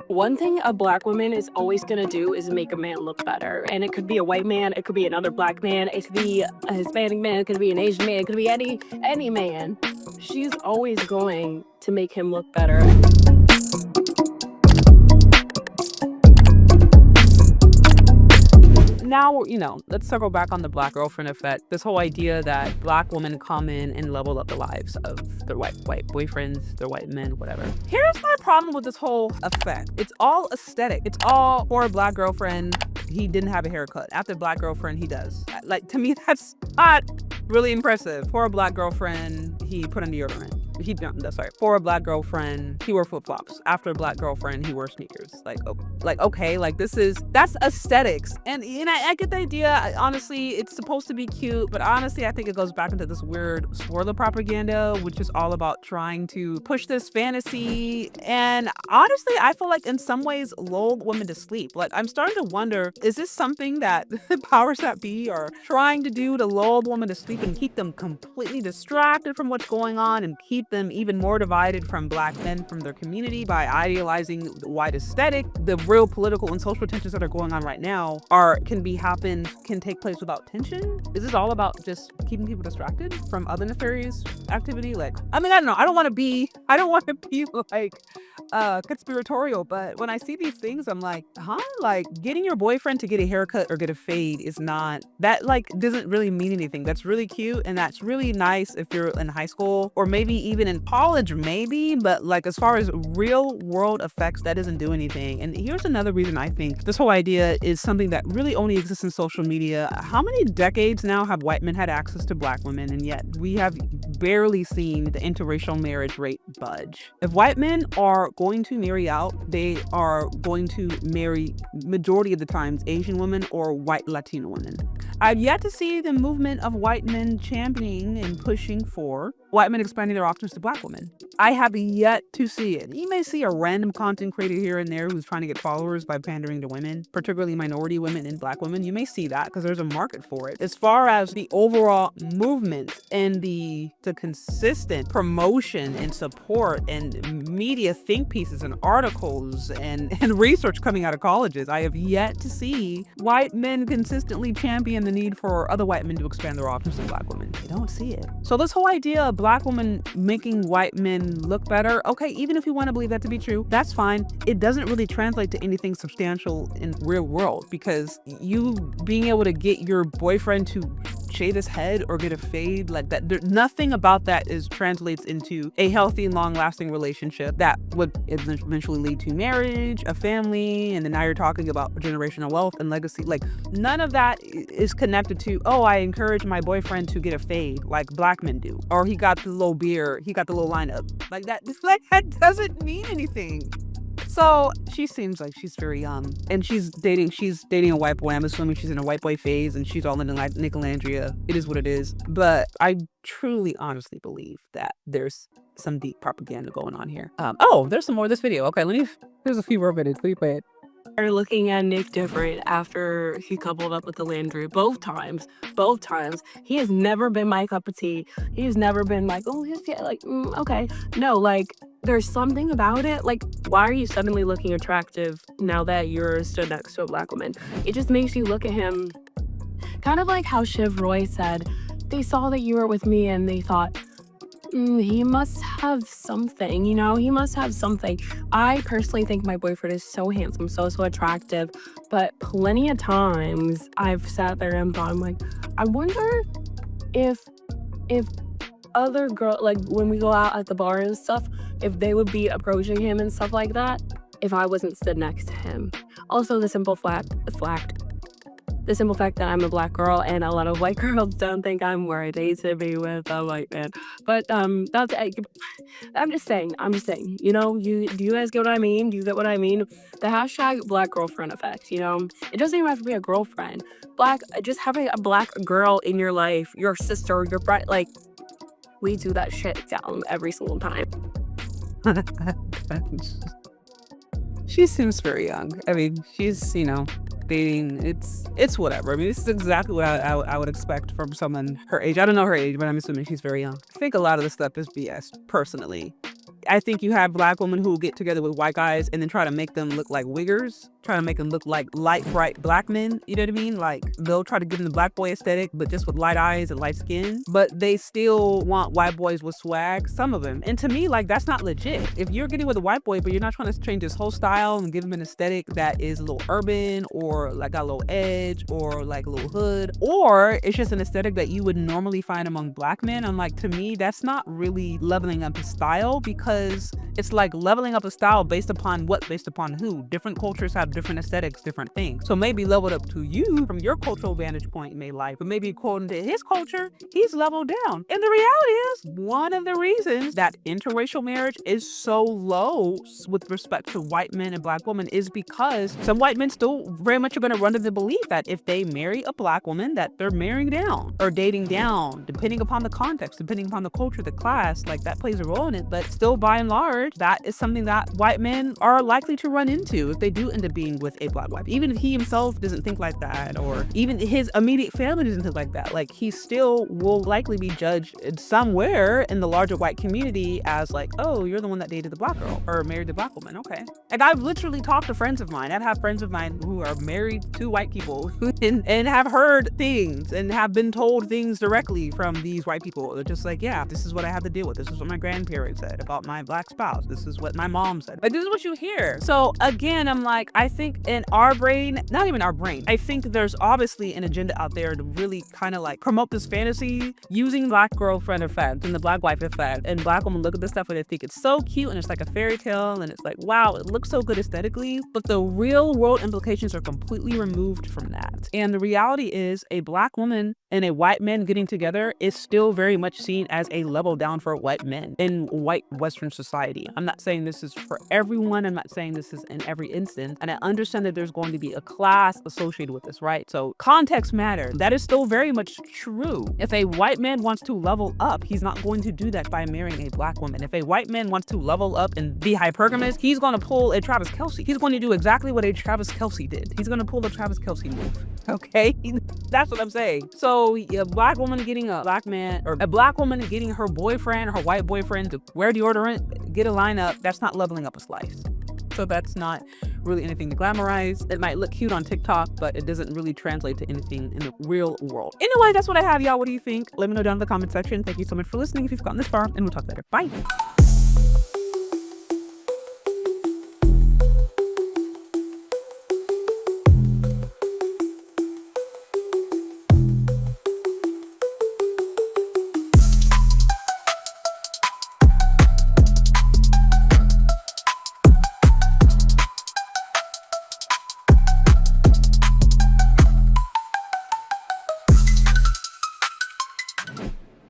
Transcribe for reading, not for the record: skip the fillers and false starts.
One thing a black woman is always going to do is make a man look better. And it could be a white man, it could be another black man, it could be a Hispanic man, it could be an Asian man, it could be any man. She's always going to make him look better. Now, let's circle back on the black girlfriend effect. This whole idea that black women come in and level up the lives of their white boyfriends, their white men, whatever. Here's my problem with this whole effect. It's all aesthetic. It's all for a black girlfriend. He didn't have a haircut. After black girlfriend, he does. Like, to me, that's not really impressive. For a black girlfriend, he put on deodorant. For a black girlfriend, he wore flip-flops. After a black girlfriend, he wore sneakers. That's aesthetics. And I get the idea. Honestly, it's supposed to be cute, but honestly, I think it goes back into this weird swirl of propaganda, which is all about trying to push this fantasy. And honestly, I feel like in some ways lull women to sleep. Like, I'm starting to wonder, is this something that the powers that be are trying to do to lull women to sleep and keep them completely distracted from what's going on and keep them even more divided from black men from their community by idealizing the white aesthetic? The real political and social tensions that are going on right now can take place without tension. Is this all about just keeping people distracted from other nefarious activity? I don't know. I don't want to be like conspiratorial, but when I see these things, I'm like, like getting your boyfriend to get a haircut or get a fade is not that, doesn't really mean anything. That's really cute and that's really nice if you're in high school or maybe even in college, but as far as real world effects, that doesn't do anything. And here's another reason I think this whole idea is something that really only exists in social media. How many decades now have white men had access to black women, and yet we have barely seen the interracial marriage rate budge? If white men are going to marry out, they are going to marry, majority of the times, Asian women or white Latino women. I've yet to see the movement of white men championing and pushing for white men expanding their options to black women. I have yet to see it. You may see a random content creator here and there who's trying to get followers by pandering to women, particularly minority women and black women. You may see that because there's a market for it. As far as the overall movement and the consistent promotion and support and media think pieces and articles and research coming out of colleges, I have yet to see white men consistently champion the need for other white men to expand their options to black women. I don't see it. So this whole idea of black women making white men look better, okay, even if you want to believe that to be true, that's fine. It doesn't really translate to anything substantial in real world, because you being able to get your boyfriend to shave his head or get a fade like that, nothing about that translates into a healthy and long-lasting relationship that would eventually lead to marriage, a family, and then now you're talking about generational wealth and legacy. None of that is connected to, I encourage my boyfriend to get a fade like black men do, or he got the little beard, he got the little lineup like that. That doesn't mean anything. So she seems like she's very young, and she's dating a white boy. I'm assuming she's in a white boy phase, and she's all in Nicolandria. It is what it is. But I truly, honestly believe that there's some deep propaganda going on here. There's some more of this video. Okay, there's a few more minutes. Let me play it. Are looking at Nick different after he coupled up with the Landry both times. He has never been my cup of tea. He has never been like, okay. No, there's something about it. Why are you suddenly looking attractive now that you're stood next to a black woman? It just makes you look at him kind of like how Shiv Roy said, they saw that you were with me and they thought, he must have something, he must have something. I personally think my boyfriend is so handsome, so attractive, but plenty of times I've sat there and thought, I'm like, I wonder if other girls, when we go out at the bar and stuff, if they would be approaching him and stuff like that, if I wasn't stood next to him. Also, the simple fact that I'm a black girl and a lot of white girls don't think I'm worthy to be with a white man. But I'm just saying, do you guys get what I mean? Do you get what I mean? The hashtag black girlfriend effect, it doesn't even have to be a girlfriend. Just having a black girl in your life, your sister, your brother, we do that shit down every single time. She seems very young. I mean, she's, dating, it's whatever. I mean, this is exactly what I would expect from someone her age. I don't know her age, but I'm assuming she's very young. I think a lot of this stuff is BS, personally. I think you have black women who get together with white guys and then try to make them look like wiggers, try to make them look like light, bright black men. You know what I mean? Like they'll try to give them the black boy aesthetic, but just with light eyes and light skin. But they still want white boys with swag, some of them. And to me, like that's not legit. If you're getting with a white boy, but you're not trying to change his whole style and give him an aesthetic that is a little urban or like got a little edge or like a little hood, or it's just an aesthetic that you would normally find among black men, I'm like, to me, that's not really leveling up his style, because it's like leveling up a style based upon what? Based upon who? Different cultures have different aesthetics, different things. So maybe leveled up to you from your cultural vantage point you may like, but maybe according to his culture, he's leveled down. And the reality is, one of the reasons that interracial marriage is so low with respect to white men and black women is because some white men still very much are going to run to the belief that if they marry a black woman, that they're marrying down or dating down, depending upon the context, depending upon the culture, the class, like that plays a role in it. But still, by and large, that is something that white men are likely to run into if they do end up being with a black wife. Even if he himself doesn't think like that, or even his immediate family doesn't think like that, like he still will likely be judged somewhere in the larger white community as like, oh, you're the one that dated the black girl or married the black woman. Okay. Like I've literally talked to friends of mine. I've had friends of mine who are married to white people and have heard things and have been told things directly from these white people. They're just like, yeah, this is what I have to deal with. This is what my grandparents said about my black spouse. This is what my mom said. Like, this is what you hear. So again, I'm like, I think in our brain, not even our brain, I think there's obviously an agenda out there to really kind of like promote this fantasy using black girlfriend effect and the black wife effect. And black women look at this stuff and they think it's so cute and it's like a fairy tale and it's like, wow, it looks so good aesthetically. But the real world implications are completely removed from that. And the reality is a black woman and a white man getting together is still very much seen as a level down for white men in white Western society. I'm not saying this is for everyone. I'm not saying this is in every instance. And I understand that there's going to be a class associated with this, right? So context matters. That is still very much true. If a white man wants to level up, he's not going to do that by marrying a black woman. If a white man wants to level up and be hypergamous, he's going to pull a Travis Kelce. He's going to do exactly what a Travis Kelce did. He's going to pull the Travis Kelce move. Okay? That's what I'm saying. So a black woman getting a black man, or a black woman getting her boyfriend, her white boyfriend to wear deodorant, get a lineup, that's not leveling up his life. So that's not really anything to glamorize. It might look cute on TikTok, but it doesn't really translate to anything in the real world. Anyway, that's what I have, y'all. What do you think? Let me know down in the comment section. Thank you so much for listening if you've gotten this far, and we'll talk later. Bye.